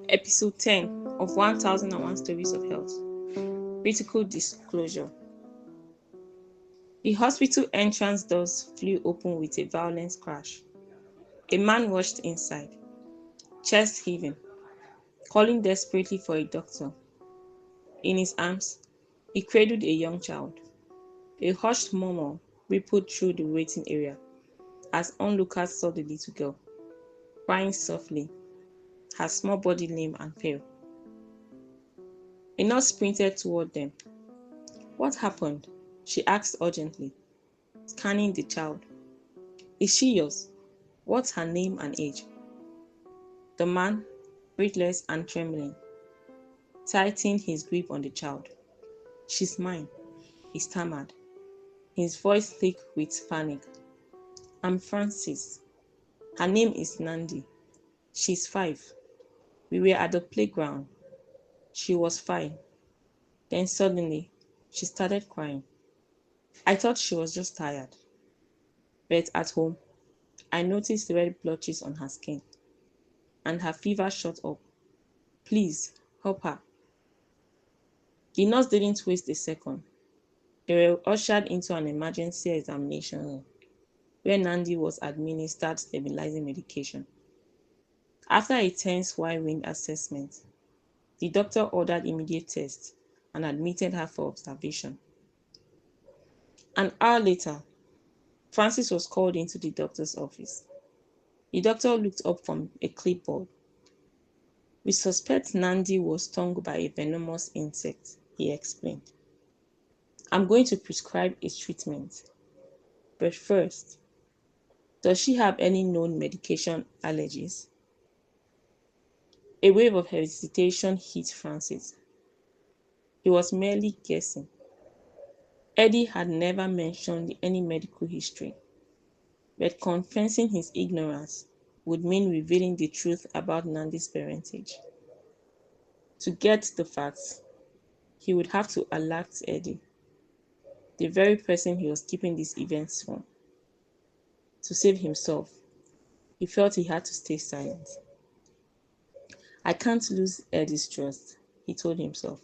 Episode 10 of 1001 Stories of Health. Critical Disclosure. The hospital entrance doors flew open with a violent crash. A man rushed inside, chest heaving, calling desperately for a doctor. In his arms, he cradled a young child. A hushed murmur rippled through the waiting area as onlookers saw the little girl, crying softly, her small body lame and pale. A nurse sprinted toward them. "What happened?" she asked urgently, scanning the child. "Is she yours? What's her name and age?" The man, breathless and trembling, tightened his grip on the child. "She's mine," he stammered, his voice thick with panic. "I'm Francis. Her name is Nandi. She's 5. We were at the playground. She was fine. Then suddenly, she started crying. I thought she was just tired. But at home, I noticed red blotches on her skin, and her fever shot up. Please, help her." The nurse didn't waste a second. They were ushered into an emergency examination room, where Nandi was administered stabilizing medication. After a tense whirlwind assessment, the doctor ordered immediate tests and admitted her for observation. An hour later, Francis was called into the doctor's office. The doctor looked up from a clipboard. "We suspect Nandi was stung by a venomous insect," he explained. "I'm going to prescribe a treatment. But first, does she have any known medication allergies?" A wave of hesitation hit Francis. He was merely guessing. Eddie had never mentioned any medical history, but confessing his ignorance would mean revealing the truth about Nandi's parentage. To get the facts, he would have to alert Eddie, the very person he was keeping these events from. To save himself, he felt he had to stay silent. "I can't lose Eddie's trust," he told himself,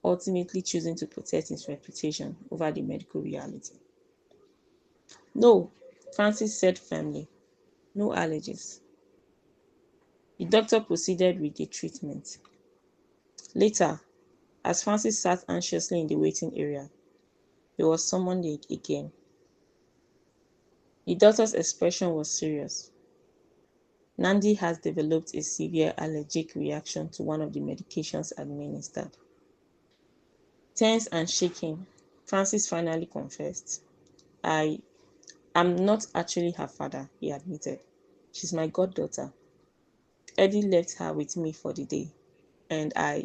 ultimately choosing to protect his reputation over the medical reality. "No," Francis said firmly. "No allergies." The doctor proceeded with the treatment. Later, as Francis sat anxiously in the waiting area, he was summoned again. The doctor's expression was serious. "Nandi has developed a severe allergic reaction to one of the medications administered." Tense and shaking, Francis finally confessed. I'm not actually her father," he admitted. "She's my goddaughter. Eddie left her with me for the day, and I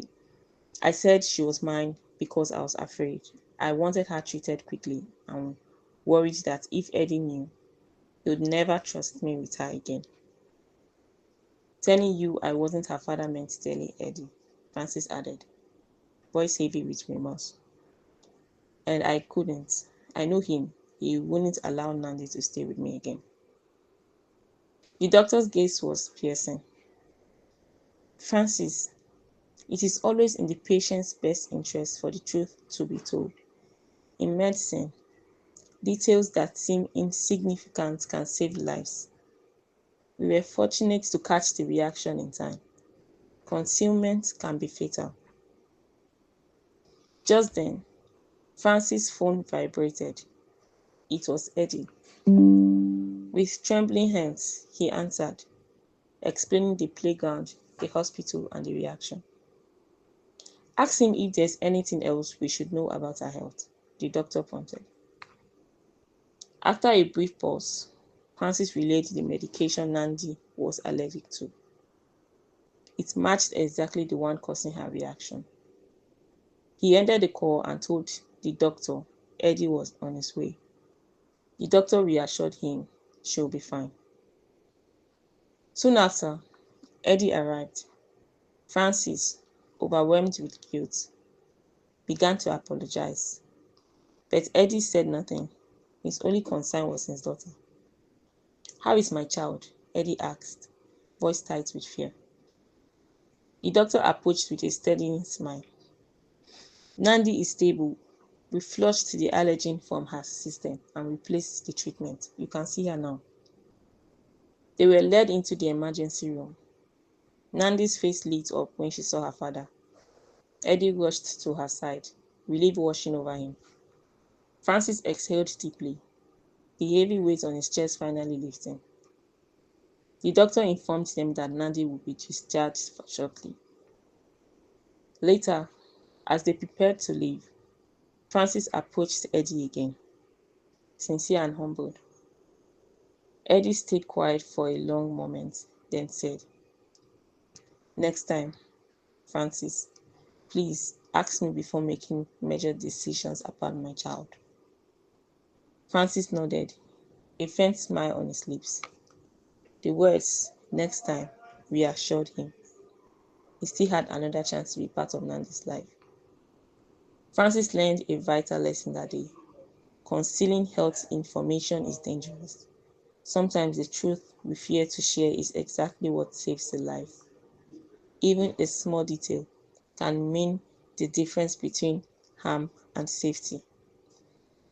said she was mine because I was afraid. I wanted her treated quickly and worried that if Eddie knew, he would never trust me with her again." "Telling you I wasn't her father meant telling Eddie," Francis added, voice heavy with remorse. "And I couldn't. I know him. He wouldn't allow Nandi to stay with me again." The doctor's gaze was piercing. "Francis, it is always in the patient's best interest for the truth to be told. In medicine, details that seem insignificant can save lives. We were fortunate to catch the reaction in time. Concealment can be fatal." Just then, Francis' phone vibrated. It was Eddie. With trembling hands, he answered, explaining the playground, the hospital, and the reaction. "Ask him if there's anything else we should know about her health," the doctor prompted. After a brief pause, Francis relayed the medication Nandi was allergic to. It matched exactly the one causing her reaction. He ended the call and told the doctor Eddie was on his way. The doctor reassured him she'll be fine. Soon after, Eddie arrived. Francis, overwhelmed with guilt, began to apologize. But Eddie said nothing. His only concern was his daughter. "How is my child?" Eddie asked, voice tight with fear. The doctor approached with a steadying smile. Nandi is stable. We flushed the allergen from her system and replaced the treatment. You can see her now. They were led into the emergency room. Nandi's face lit up when she saw her father. Eddie rushed to her side, relief washing over him. Francis exhaled deeply, the heavy weight on his chest finally lifting. The doctor informed them that Nandi would be discharged shortly. Later, as they prepared to leave, Francis approached Eddie again, sincere and humbled. Eddie stayed quiet for a long moment, then said, "Next time, Francis, please ask me before making major decisions about my child." Francis nodded, a faint smile on his lips. The words, "next time," reassured him. He still had another chance to be part of Nandi's life. Francis learned a vital lesson that day. Concealing health information is dangerous. Sometimes the truth we fear to share is exactly what saves a life. Even a small detail can mean the difference between harm and safety.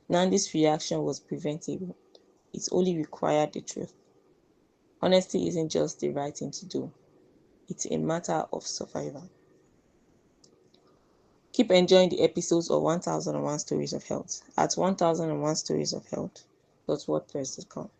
Nandi's reaction was preventable. It only required the truth. Honesty isn't just the right thing to do. It's a matter of survival. Keep enjoying the episodes of 1001 Stories of Health at 1001storiesofhealth.wordpress.com.